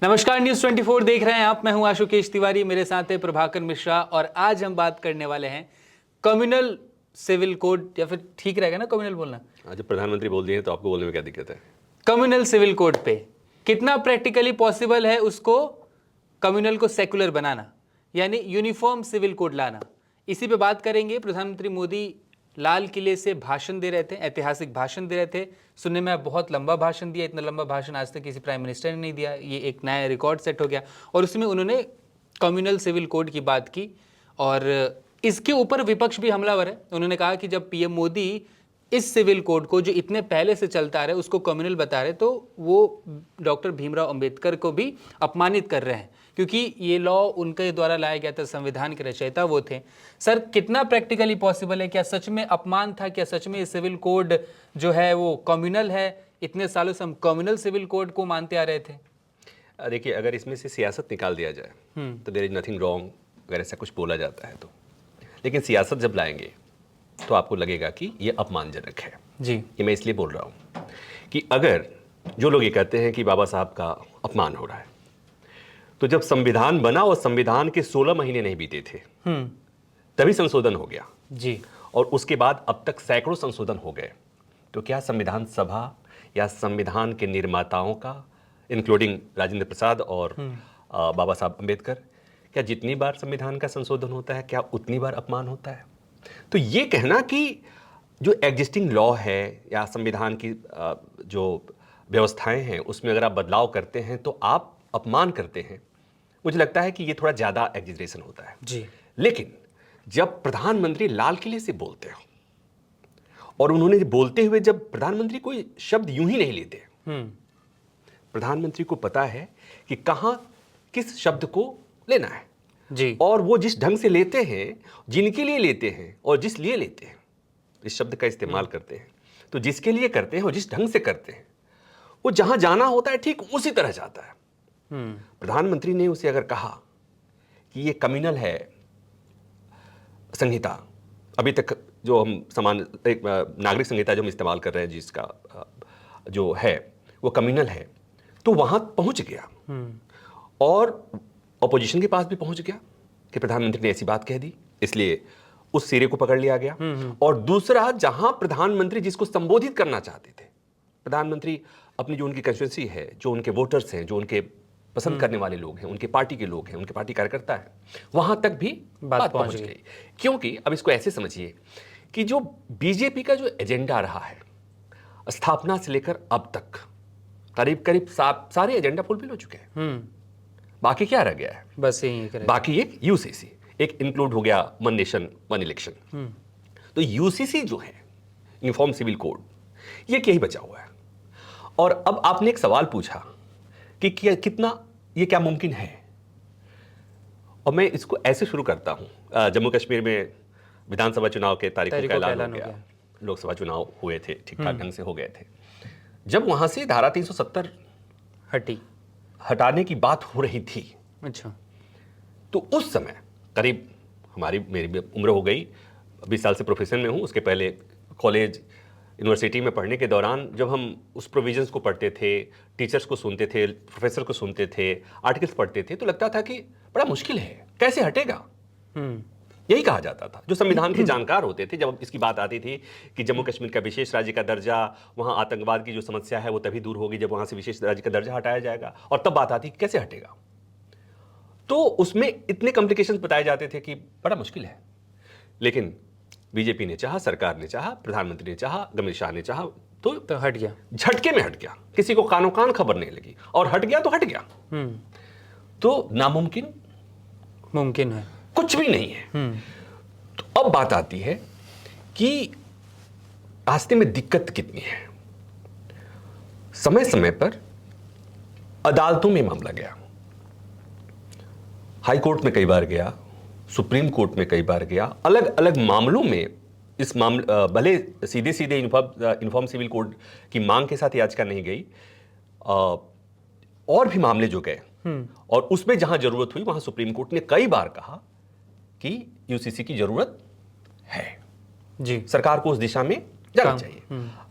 नमस्कार, न्यूज़ 24 देख रहे हैं आप। मैं हूं आशुकेश तिवारी, मेरे साथ है प्रभाकर मिश्रा और आज हम बात करने वाले हैं कम्युनल सिविल कोड, या फिर ठीक रहेगा ना कम्युनल बोलना? जब प्रधानमंत्री बोल दिए तो आपको बोलने में क्या दिक्कत है? कम्युनल सिविल कोड पे कितना प्रैक्टिकली पॉसिबल है उसको कम्युनल को सेकुलर बनाना, यानी यूनिफॉर्म सिविल कोड लाना। इसी पे बात करेंगे। प्रधानमंत्री मोदी लाल किले से भाषण दे रहे थे, ऐतिहासिक भाषण दे रहे थे। सुनने में बहुत लंबा भाषण दिया, इतना लंबा भाषण आज तक किसी प्राइम मिनिस्टर ने नहीं दिया। ये एक नया रिकॉर्ड सेट हो गया और उसमें उन्होंने कम्युनल सिविल कोड की बात की और इसके ऊपर विपक्ष भी हमलावर है। उन्होंने कहा कि जब पीएम मोदी इस सिविल कोड को जो इतने पहले से चलता आ रहा है उसको कम्युनल बता रहे तो वो डॉक्टर भीमराव अंबेडकर को भी अपमानित कर रहे हैं, क्योंकि ये लॉ उनके द्वारा लाया गया था, संविधान के रचयिता वो थे। सर, कितना प्रैक्टिकली पॉसिबल है? क्या सच में अपमान था? क्या सच में ये सिविल कोड जो है वो कम्युनल है? इतने सालों से हम कम्युनल सिविल कोड को मानते आ रहे थे। देखिए, अगर इसमें से सियासत निकाल दिया जाए तो देयर इज नथिंग रॉन्ग अगर ऐसा कुछ बोला जाता है तो, लेकिन सियासत जब लाएंगे तो आपको लगेगा कि ये अपमानजनक है जी। ये मैं इसलिए बोल रहा हूँ कि अगर जो लोग ये कहते हैं कि बाबा साहब का अपमान हो रहा है, तो जब संविधान बना और संविधान के 16 महीने नहीं बीते थे तभी संशोधन हो गया जी, और उसके बाद अब तक सैकड़ों संशोधन हो गए। तो क्या संविधान सभा या संविधान के निर्माताओं का, इंक्लूडिंग राजेंद्र प्रसाद और बाबा साहब अम्बेडकर, क्या जितनी बार संविधान का संशोधन होता है क्या उतनी बार अपमान होता है? तो ये कहना कि जो एग्जिस्टिंग लॉ है या संविधान की जो व्यवस्थाएं हैं उसमें अगर आप बदलाव करते हैं तो आप अपमान करते हैं, मुझे लगता है कि ये थोड़ा ज़्यादा एग्जिजरेशन होता है जी। लेकिन जब प्रधानमंत्री लाल किले से बोलते हो और उन्होंने बोलते हुए जब प्रधानमंत्री कोई शब्द यूं ही नहीं लेते, प्रधानमंत्री को पता है कि कहां किस शब्द को लेना है जी, और वो जिस ढंग से लेते हैं, जिनके लिए लेते हैं और जिस लिए लेते हैं, इस शब्द का इस्तेमाल करते हैं तो जिसके लिए करते हैं और जिस ढंग से करते हैं वो जहां जाना होता है ठीक उसी तरह जाता है। प्रधानमंत्री ने उसे अगर कहा कि ये कम्युनल है संहिता, अभी तक जो हम समान एक नागरिक संहिता जो हम इस्तेमाल कर रहे हैं जिसका जो है वो कम्युनल है, तो वहां पहुंच गया और अपोजिशन के पास भी पहुंच गया कि प्रधानमंत्री ने ऐसी बात कह दी, इसलिए उस सिरे को पकड़ लिया गया। और दूसरा, जहां प्रधानमंत्री जिसको संबोधित करना चाहते थे, प्रधानमंत्री अपनी जो उनकी कंस्टिट्यूएंसी है, जो उनके वोटर्स हैं, जो उनके पसंद करने वाले लोग हैं, उनके पार्टी के लोग हैं, उनके पार्टी कार्यकर्ता हैं, वहां तक भी बात पहुंच गई। क्योंकि अब इसको ऐसे समझिए कि जो बीजेपी का जो एजेंडा रहा है स्थापना से लेकर अब तक करीब करीब सारे एजेंडा फुलफिल हो चुके हैं। बाकी क्या रह गया है? बस यही, बाकी एक यूसीसी, एक इंक्लूड हो गया वन नेशन वन इलेक्शन। तो यूसीसी जो है, यूनिफॉर्म सिविल कोड, ये क्या ही बचा हुआ है। और अब आपने एक सवाल पूछा कि कितना ये क्या मुमकिन है, और मैं इसको ऐसे शुरू करता हूं। जम्मू कश्मीर में विधानसभा चुनाव के तारीखों का ऐलान हो गया, लोकसभा चुनाव हुए थे, ठीक ठाक ढंग से हो गए थे। जब वहां से धारा 370 हटाने की बात हो रही थी, अच्छा, तो उस समय करीब मेरी उम्र हो गई, 20 साल से प्रोफेशन में हूं, उसके पहले कॉलेज यूनिवर्सिटी में पढ़ने के दौरान जब हम उस प्रोविजंस को पढ़ते थे, टीचर्स को सुनते थे, प्रोफेसर को सुनते थे, आर्टिकल्स पढ़ते थे, तो लगता था कि बड़ा मुश्किल है, कैसे हटेगा। यही कहा जाता था जो संविधान के जानकार होते थे। जब इसकी बात आती थी कि जम्मू कश्मीर का विशेष राज्य का दर्जा, वहां आतंकवाद की जो समस्या है वो तभी दूर होगी जब वहां से विशेष राज्य का दर्जा हटाया जाएगा, और तब बात आती कैसे हटेगा। तो उसमें इतने कॉम्प्लिकेशंस बताए जाते थे कि बड़ा मुश्किल है। लेकिन बीजेपी ने चाहा, सरकार ने चाहा, प्रधानमंत्री ने चाहा, गंभीर शाह ने चाहा, तो हट गया, झटके में हट गया, किसी को कानो कान खबर नहीं लगी, और हट गया तो हट गया। तो नामुमकिन मुमकिन है, कुछ भी नहीं है। तो अब बात आती है कि रास्ते में दिक्कत कितनी है। समय समय पर अदालतों में मामला गया, हाई कोर्ट में कई बार गया, सुप्रीम कोर्ट में कई बार गया, अलग अलग मामलों में इस मामले भले सीधे सीधे यूनिफॉर्म सिविल कोड की मांग के साथ याचिका नहीं गई, और भी मामले जो गए, और उसमें जहां जरूरत हुई वहां सुप्रीम कोर्ट ने कई बार कहा कि यूसीसी की जरूरत है जी, सरकार को उस दिशा में जाना चाहिए।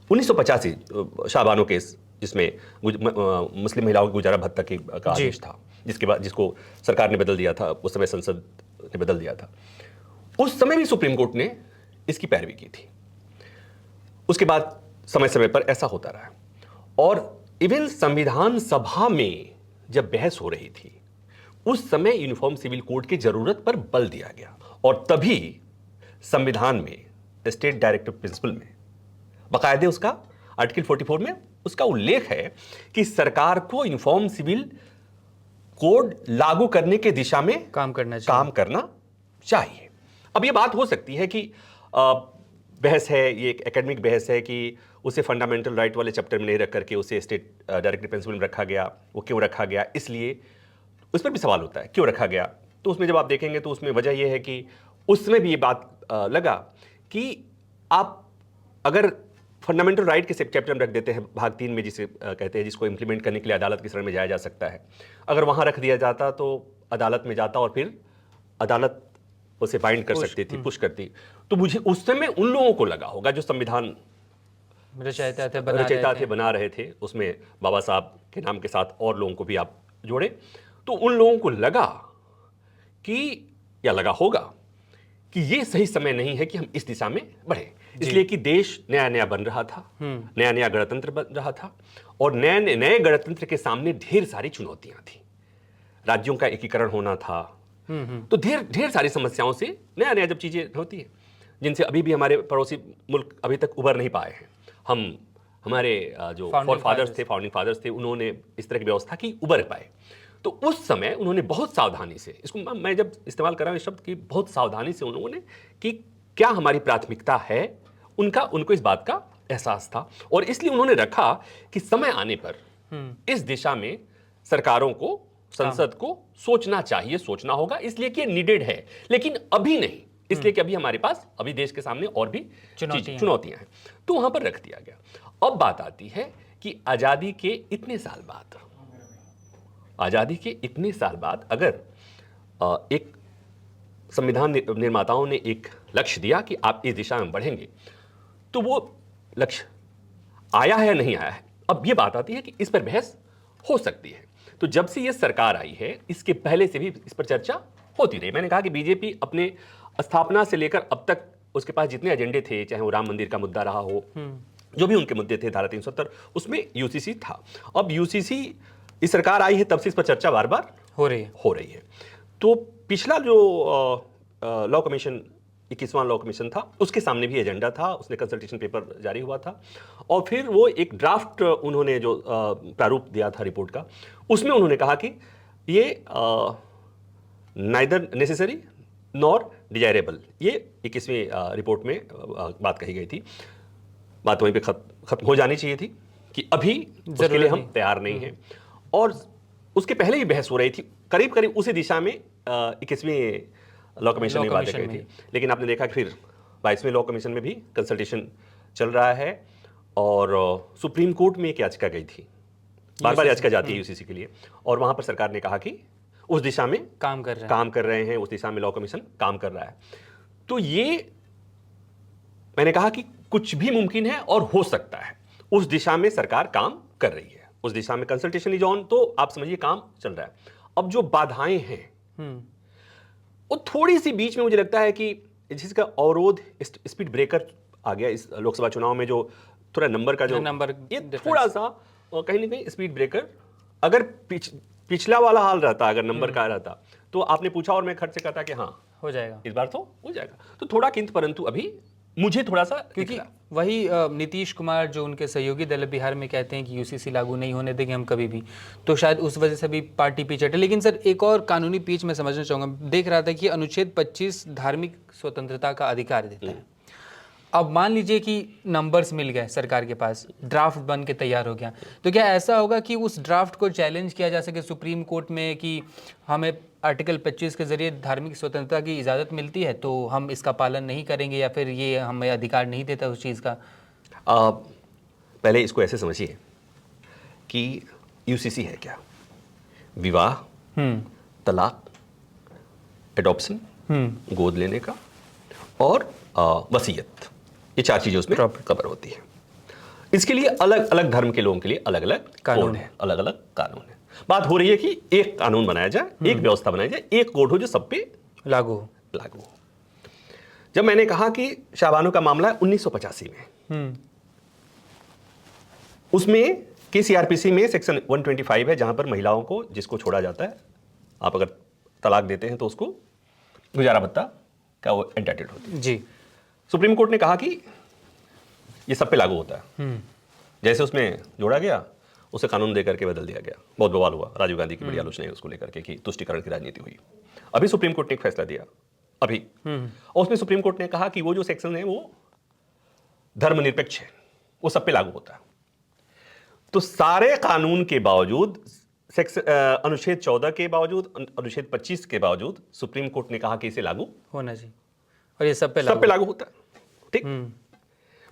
1985 शाहबानो केस जिसमें मुस्लिम महिलाओं की गुजारा भत्ता का आदेश था, जिसके बाद जिसको सरकार ने बदल दिया था, उस समय संसद ने बदल दिया था। उस समय भी सुप्रीम कोर्ट ने इसकी पैरवी की थी। उसके बाद समय समय पर ऐसा होता रहा और इवन संविधान सभा में जब बहस हो रही थी उस समय यूनिफॉर्म सिविल कोड की जरूरत पर बल दिया गया और तभी संविधान में स्टेट डायरेक्टिव प्रिंसिपल में बाकायदे उसका आर्टिकल 44 में उसका उल्लेख है कि सरकार को यूनिफॉर्म सिविल कोड लागू करने के दिशा में काम करना चाहिए। अब ये बात हो सकती है कि बहस है, ये एक एकेडमिक बहस है कि उसे फंडामेंटल राइट वाले चैप्टर में नहीं रख करके उसे स्टेट डायरेक्टिव प्रिंसिपल में रखा गया। वो क्यों रखा गया, इसलिए उस पर भी सवाल होता है क्यों रखा गया। तो उसमें जब आप देखेंगे तो उसमें वजह यह है कि उस समय भी ये बात लगा कि आप अगर फंडामेंटल राइट के चैप्टर में रख देते हैं भाग 3 में, जिसे कहते हैं जिसको इंप्लीमेंट करने के लिए अदालत की शरण में जाया जा सकता है, अगर वहां रख दिया जाता तो अदालत में जाता और फिर अदालत उसे बाइंड कर सकती थी, पुश करती। तो मुझे उस समय उन लोगों को लगा होगा जो संविधान रचयिता थे, बना रहे थे, उसमें बाबा साहब के नाम के साथ और लोगों को भी आप जोड़े, तो उन लोगों को लगा कि या लगा होगा कि ये सही समय नहीं है कि हम इस दिशा में बढ़े, इसलिए कि देश नया नया बन रहा था, नया नया गणतंत्र बन रहा था और नए नए गणतंत्र के सामने ढेर सारी चुनौतियां थी। राज्यों का एकीकरण होना था, तो ढेर सारी समस्याओं से नया नया जब चीजें होती है जिनसे अभी भी हमारे पड़ोसी मुल्क अभी तक उबर नहीं पाए हैं। हमारे जो फाउंडिंग फादर्स थे, उन्होंने इस तरह की व्यवस्था की, उबर पाए। तो उस समय उन्होंने बहुत सावधानी से, इसको मैं जब इस्तेमाल कर रहा हूं इस शब्द की, बहुत सावधानी से उन्होंने कि क्या हमारी प्राथमिकता है, उनको इस बात का एहसास था और इसलिए उन्होंने रखा कि समय आने पर इस दिशा में सरकारों को, संसद को सोचना चाहिए, सोचना होगा, इसलिए कि नीडेड है, लेकिन अभी नहीं, इसलिए कि अभी हमारे पास अभी देश के सामने और भी चुनौतियां हैं। तो वहां पर रख दिया गया। अब बात आती है कि आजादी के इतने साल बाद अगर एक संविधान निर्माताओं ने एक लक्ष्य दिया कि आप इस दिशा में बढ़ेंगे, तो वो लक्ष्य आया है या नहीं आया है, अब ये बात आती है कि इस पर बहस हो सकती है। तो जब से ये सरकार आई है, इसके पहले से भी इस पर चर्चा होती रही। मैंने कहा कि बीजेपी अपने स्थापना से लेकर अब तक उसके पास जितने एजेंडे थे, चाहे वो राम मंदिर का मुद्दा रहा हो, जो भी उनके मुद्दे थे, धारा 370, उसमें यूसीसी था। अब यूसीसी, इस सरकार आई है तब से इस पर चर्चा बार बार हो रही है। तो पिछला जो लॉ कमीशन, 21वां लॉ कमीशन था, उसके सामने भी एजेंडा था, उसने कंसल्टेशन पेपर जारी हुआ था और फिर वो एक ड्राफ्ट उन्होंने जो प्रारूप दिया था रिपोर्ट का, उसमें उन्होंने कहा कि ये नाइदर नेसेसरी नॉर डिजायरेबल, ये 21वीं रिपोर्ट में बात कही गई थी। बात वहीं पे खत्म हो जानी चाहिए थी कि अभी उसके लिए हम तैयार नहीं हैं। और उसके पहले ही बहस हो रही थी, करीब करीब उसी दिशा में 21वीं लॉ कमीशन ने बात कही थी। लेकिन आपने देखा कि फिर 22वें लॉ कमीशन में भी कंसल्टेशन चल रहा है और सुप्रीम कोर्ट में एक याचिका गई थी, बार बार याचिका जाती है यूसीसी के लिए, और वहां पर सरकार ने कहा कि उस दिशा में काम कर रहे हैं, उस दिशा में लॉ कमीशन काम कर रहा है। तो ये मैंने कहा कि कुछ भी मुमकिन है और हो सकता है, उस दिशा में सरकार काम कर रही है, उस दिशा में कंसल्टेशन इज ऑन, तो आप समझिए काम चल रहा है। अब जो बाधाएं हैं वो थोड़ी सी बीच में मुझे लगता है कि जिसका अवरोध, स्पीड ब्रेकर आ गया इस लोकसभा चुनाव में, जो थोड़ा नंबर का जो ये थोड़ा सा कहीं ना कहीं स्पीड ब्रेकर, अगर पिछला वाला हाल रहता, अगर नंबर का रहता, तो आपने पूछा और मैं खर्च से कहता कि हाँ हो जाएगा, इस बार तो हो जाएगा। तो थोड़ा किंतु परंतु अभी मुझे थोड़ा सा, क्योंकि वही नीतीश कुमार जो उनके सहयोगी दल बिहार में कहते हैं कि यूसीसी लागू नहीं होने देंगे हम कभी भी, तो शायद उस वजह से भी पार्टी पीछे हटे। लेकिन सर एक और कानूनी पीछ मैं समझना चाहूँगा, देख रहा था कि अनुच्छेद 25 धार्मिक स्वतंत्रता का अधिकार देता है। अब मान लीजिए कि नंबर्स मिल गए सरकार के पास, ड्राफ्ट बन के तैयार हो गया, तो क्या ऐसा होगा कि उस ड्राफ्ट को चैलेंज किया जा सके सुप्रीम कोर्ट में कि हमें आर्टिकल 25 के जरिए धार्मिक स्वतंत्रता की इजाज़त मिलती है तो हम इसका पालन नहीं करेंगे, या फिर ये हमें अधिकार नहीं देता उस चीज़ का? पहले इसको ऐसे समझिए कि यूसीसी है क्या? विवाह, तलाक, एडॉप्शन, गोद लेने का और वसीयत, ये 4 चीजें उसमें कवर होती है। इसके लिए अलग अलग धर्म के लोगों के लिए अलग अलग कानून है, अलग अलग कानून है। बात हो रही है कि एक कानून बनाया जाए, एक व्यवस्था बनाई जाए, एक कोड हो जो सब पे लागू हो। जब मैंने कहा कि शाहबानो का मामला है 1985 में, उसमें केसीआरपीसी में सेक्शन 125 है, जहां पर महिलाओं को जिसको छोड़ा जाता है, आप अगर तलाक देते हैं तो उसको गुजारा भत्ता का वो एंटाइटल्ड होती है जी। सुप्रीम कोर्ट ने कहा कि ये सब पे लागू होता है। जैसे उसमें जोड़ा गया, उसे कानून देकर के बदल दिया गया। बहुत बवाल हुआ, राजीव गांधी की बड़ी आलोचना है उसको लेकर के कि तुष्टिकरण की राजनीति हुई। अभी सुप्रीम कोर्ट ने एक फैसला दिया अभी, और उसमें सुप्रीम कोर्ट ने कहा कि वो जो सेक्शन है वो धर्मनिरपेक्ष है, वो सब पे लागू होता है। तो सारे कानून के बावजूद, अनुच्छेद 14 के बावजूद, अनुच्छेद 25 के बावजूद सुप्रीम कोर्ट ने कहा कि इसे लागू होना चाहिए, और ये सब पे लागू होता है। ठीक।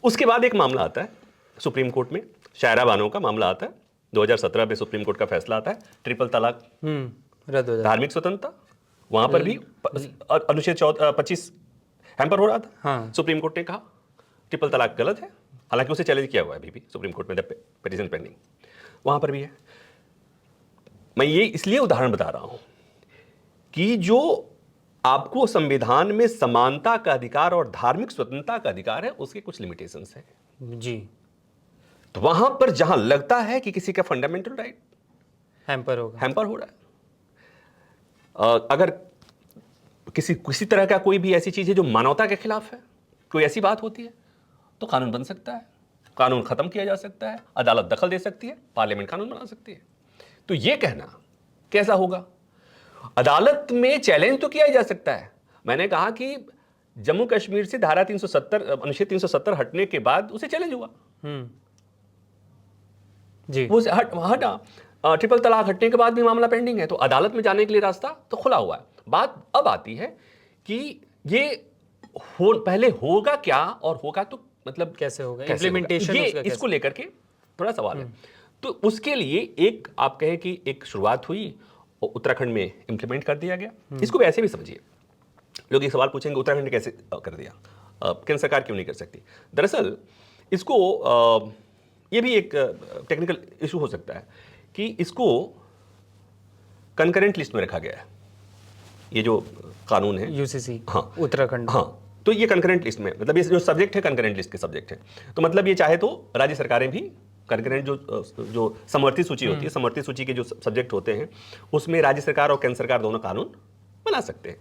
उसके बाद एक मामला आता है सुप्रीम कोर्ट में, शायरा बानो का मामला आता है। 2017 में सुप्रीम कोर्ट का फैसला आता है, ट्रिपल तलाक रद्द हो जाए, धार्मिक स्वतंत्रता, वहां पर भी अनुच्छेद 25 हैम्पर हो रहा था। हाँ। सुप्रीम कोर्ट ने कहा ट्रिपल तलाक गलत है, हालांकि उसे चैलेंज किया हुआ है अभी भी सुप्रीम कोर्ट में, पिटीशन पेंडिंग वहां पर भी है। मैं ये इसलिए उदाहरण बता रहा हूं कि जो आपको संविधान में समानता का अधिकार और धार्मिक स्वतंत्रता का अधिकार है, उसके कुछ लिमिटेशंस हैं जी। तो वहां पर जहां लगता है कि किसी का फंडामेंटल राइट हैम्पर हो रहा है, अगर किसी तरह का कोई भी ऐसी चीज है जो मानवता के खिलाफ है, कोई ऐसी बात होती है, तो कानून बन सकता है, कानून खत्म किया जा सकता है, अदालत दखल दे सकती है, पार्लियामेंट कानून बना सकती है। तो यह कहना कैसा होगा? अदालत में चैलेंज तो किया जा सकता है। मैंने कहा कि जम्मू कश्मीर से धारा 370 अनुच्छेद 370 हटने के बाद उसे चैलेंज हुआ जी, वो हटा। ट्रिपल तलाक हटने के बाद भी मामला पेंडिंग है, तो अदालत में जाने के लिए रास्ता तो खुला हुआ है। बात अब आती है कि ये पहले होगा क्या, और होगा तो मतलब कैसे होगा, इम्प्लीमेंटेशन, इसको लेकर के थोड़ा सवाल है। तो उसके लिए एक आप कहें कि एक शुरुआत हुई और उत्तराखंड में इंप्लीमेंट कर दिया गया। इसको वैसे भी समझिए, लोग ये सवाल पूछेंगे उत्तराखंड ने कैसे कर दिया, केंद्र सरकार क्यों नहीं कर सकती? दरअसल इसको ये भी एक टेक्निकल इशू हो सकता है कि इसको कंकरेंट लिस्ट में रखा गया है, ये जो कानून है यूसीसी, हाँ उत्तराखंड, हाँ, तो ये कंकरेंट लिस्ट में, मतलब ये जो सब्जेक्ट है कंकरेंट लिस्ट के सब्जेक्ट है। तो मतलब ये चाहे तो राज्य सरकारें भी कंकरेंट जो समवर्ती सूची होती है, समवर्ती सूची के जो सब्जेक्ट होते हैं, उसमें राज्य सरकार और केंद्र सरकार दोनों कानून बना सकते हैं।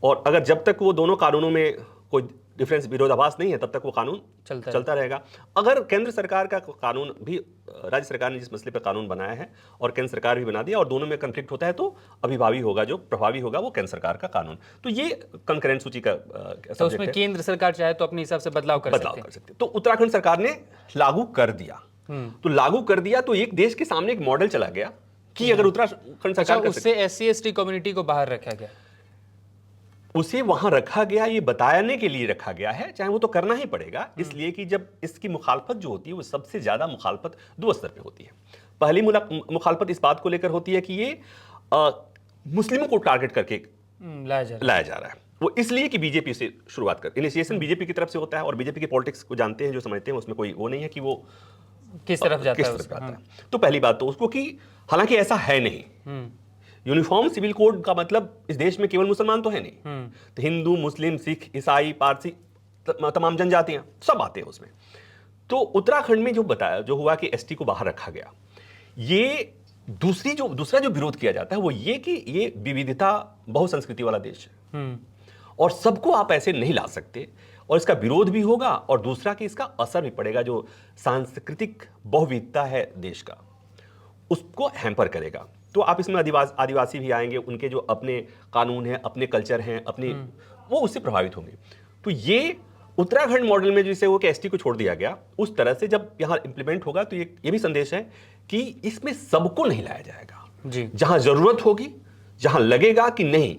और अगर जब तक वो दोनों कानूनों में कोई डिफरेंस, विरोधाभास नहीं है, तब तक वो कानून चलता रहेगा। अगर केंद्र सरकार का कानून भी, राज्य सरकार ने जिस मसले पर कानून बनाया है और केंद्र सरकार भी बना दिया, और दोनों में कन्फ्लिक्ट होता है, तो अभिभावी होगा, जो प्रभावी होगा, वो केंद्र सरकार का कानून। तो ये कंकरेंट सूची का तो उसमें केंद्र सरकार चाहे तो अपने हिसाब से बदलाव कर सकते। तो उत्तराखंड सरकार ने लागू कर दिया। तो लागू कर दिया तो एक देश के सामने एक मॉडल चला गया कि अगर उत्तराखंड सरकार उससे SC/ST कम्युनिटी को बाहर रखा गया, उसे वहां रखा गया, ये बताने के लिए रखा गया है, चाहे वो तो करना ही पड़ेगा, इसलिए कि जब इसकी मुखालफत जो होती है वो सबसे ज्यादा मुखालफत दो स्तर पे होती है। पहली मुखालफत इस बात को लेकर होती है कि ये मुस्लिमों को टारगेट करके लाया जा रहा है। वो इसलिए कि बीजेपी से शुरुआत कर, इनिशिएशन बीजेपी की तरफ से होता है, और बीजेपी की पॉलिटिक्स को जानते हैं, जो समझते हैं, उसमें कोई वो नहीं है कि वो किस तरफ जाता है। तो पहली बात तो उसको कि हालांकि ऐसा है नहीं, यूनिफॉर्म सिविल कोड का मतलब इस देश में केवल मुसलमान तो है नहीं, तो हिंदू, मुस्लिम, सिख, ईसाई, पारसी, तमाम जनजातियां सब आते हैं उसमें। तो उत्तराखंड में जो हुआ कि एसटी को बाहर रखा गया, ये दूसरा जो विरोध किया जाता है वो ये कि ये विविधता, बहुसंस्कृति वाला देश है, और सबको आप ऐसे नहीं ला सकते, और इसका विरोध भी होगा, और दूसरा कि इसका असर भी पड़ेगा, जो सांस्कृतिक बहुविधता है देश का, उसको हैम्पर करेगा। तो आप इसमें आदिवासी भी आएंगे, उनके जो अपने कानून हैं, अपने कल्चर हैं, अपने, वो उससे प्रभावित होंगे। तो ये उत्तराखंड मॉडल में जैसे वो कि एसटी को छोड़ दिया गया, उस तरह से जब यहाँ इंप्लीमेंट होगा तो ये भी संदेश है कि इसमें सबको नहीं लाया जाएगा जी। जहां जरूरत होगी, जहां लगेगा कि नहीं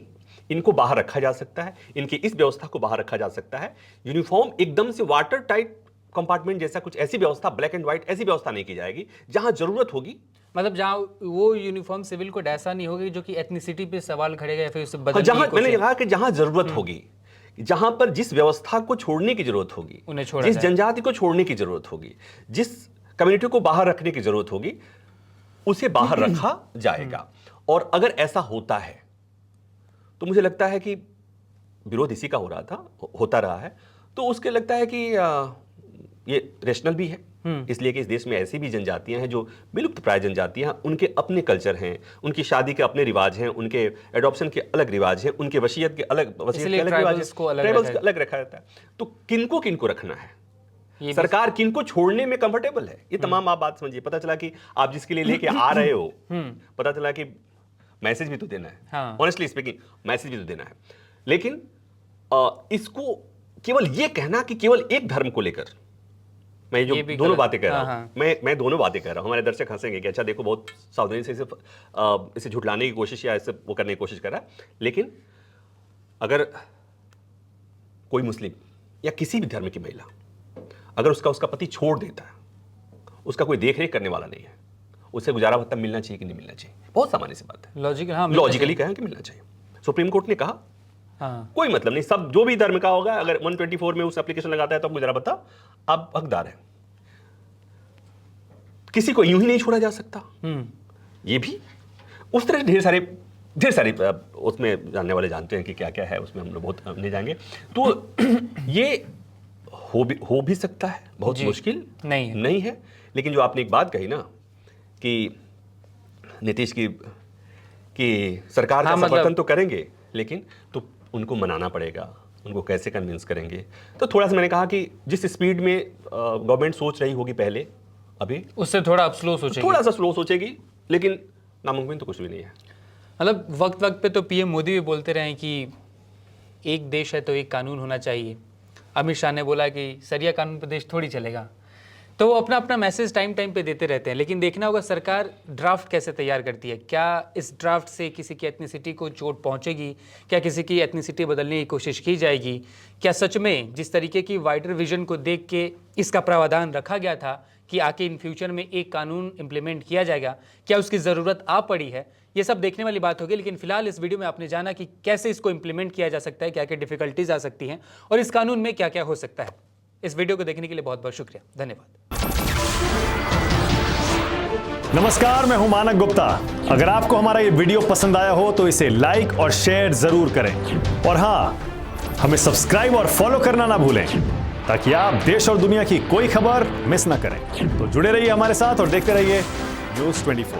इनको बाहर रखा जा सकता है, इनकी इस व्यवस्था को बाहर रखा जा सकता है, यूनिफॉर्म एकदम से वाटर टाइट कंपार्टमेंट जैसा कुछ ऐसी व्यवस्था, ब्लैक एंड व्हाइट ऐसी व्यवस्था नहीं की जाएगी। जहां जरूरत होगी, मतलब जहां वो यूनिफॉर्म सिविल कोड ऐसा नहीं होगी जो कि एथनिसिटी पे सवाल खड़ेगा या फिर उससे बदलने की कोशिश। मैंने कहा कि जहां जरूरत होगी, जहां पर जिस व्यवस्था को छोड़ने की जरूरत होगी, जिस जनजाति को छोड़ने की जरूरत होगी, जिस कम्युनिटी को बाहर रखने की जरूरत होगी, उसे बाहर रखा जाएगा। और अगर ऐसा होता है तो मुझे लगता है कि विरोध इसी का होता रहा है, तो उसके लगता है कि ये रेशनल भी है, इसलिए कि इस देश में ऐसी भी जनजातियां हैं जो विलुप्त प्राय जनजातियां, उनके अपने कल्चर हैं, उनकी शादी के अपने रिवाज हैं, उनके एडॉप्शन के अलग रिवाज हैं, उनके वसीयत के अलग रिवाज हैं, ट्राइबल्स को अलग रखा जाता है। तो किनको रखना है, सरकार किनको छोड़ने में कंफर्टेबल है, ये तमाम आप बात समझिए। पता चला कि आप जिसके लिए लेके आ रहे हो, पता चला कि मैसेज भी तो देना है, ऑनेस्टली स्पीकिंग मैसेज भी तो देना है, लेकिन इसको केवल ये कहना कि केवल एक धर्म को लेकर मैं जो दोनों बातें कह रहा हूं, मैं दोनों बातें कह रहा हूं, हमारे दर्शक हंसेंगे कि अच्छा देखो बहुत सावधानी से इसे झुठलाने की कोशिश या इसे वो करने की कोशिश कर रहा है। लेकिन अगर कोई मुस्लिम या किसी भी धर्म की महिला अगर उसका पति छोड़ देता है, उसका कोई देख रेख करने वाला नहीं है, उसे गुजारा भत्ता मिलना चाहिए कि नहीं मिलना चाहिए, बहुत सामान्य सी बात है, लॉजिकली कहें कि मिलना चाहिए। सुप्रीम कोर्ट ने कहा कोई मतलब नहीं, सब जो भी धर्म का होगा, अगर 124 में उस एप्लीकेशन लगाता है तो गुजारा भत्ता आप हकदार है, किसी को यूं ही नहीं छोड़ा जा सकता। ये भी उस तरह ढेर सारे उसमें जानने वाले जानते हैं कि क्या क्या है, उसमें हम लोग बहुत नहीं जाएंगे। तो ये हो भी सकता है, बहुत मुश्किल नहीं है। लेकिन जो आपने एक बात कही ना कि नीतीश की सरकार का समर्थन तो करेंगे, लेकिन तो उनको मनाना पड़ेगा, उनको कैसे कन्विंस करेंगे। तो थोड़ा सा मैंने कहा कि जिस स्पीड में गवर्नमेंट सोच रही होगी पहले, अभी उससे थोड़ा स्लो सोचेगी, थोड़ा सा स्लो सोचेगी, लेकिन नामुमकिन तो कुछ भी नहीं है। मतलब वक्त पे तो पीएम मोदी भी बोलते रहे कि एक देश है तो एक कानून होना चाहिए। अमित शाह ने बोला कि सरिया कानून पर देश थोड़ी चलेगा। तो वो अपना मैसेज टाइम पे देते रहते हैं, लेकिन देखना होगा सरकार ड्राफ्ट कैसे तैयार करती है। क्या इस ड्राफ्ट से किसी की एथनिसिटी को चोट पहुंचेगी? क्या किसी की एथनिसिटी बदलने की कोशिश की जाएगी? क्या सच में जिस तरीके की वाइडर विजन को देख के इसका प्रावधान रखा गया था कि आके इन फ्यूचर में एक कानून इम्प्लीमेंट किया जाएगा, क्या उसकी ज़रूरत आ पड़ी है? ये सब देखने वाली बात होगी। लेकिन फिलहाल इस वीडियो में आपने जाना कि कैसे इसको इम्प्लीमेंट किया जा सकता है, क्या क्या डिफिकल्टीज आ सकती हैं और इस कानून में क्या क्या हो सकता है। इस वीडियो को देखने के लिए बहुत बहुत शुक्रिया, धन्यवाद। नमस्कार, मैं हूं मानक गुप्ता। अगर आपको हमारा ये वीडियो पसंद आया हो तो इसे लाइक और शेयर जरूर करें, और हां, हमें सब्सक्राइब और फॉलो करना ना भूलें ताकि आप देश और दुनिया की कोई खबर मिस ना करें। तो जुड़े रहिए हमारे साथ और देखते रहिए न्यूज़ 24।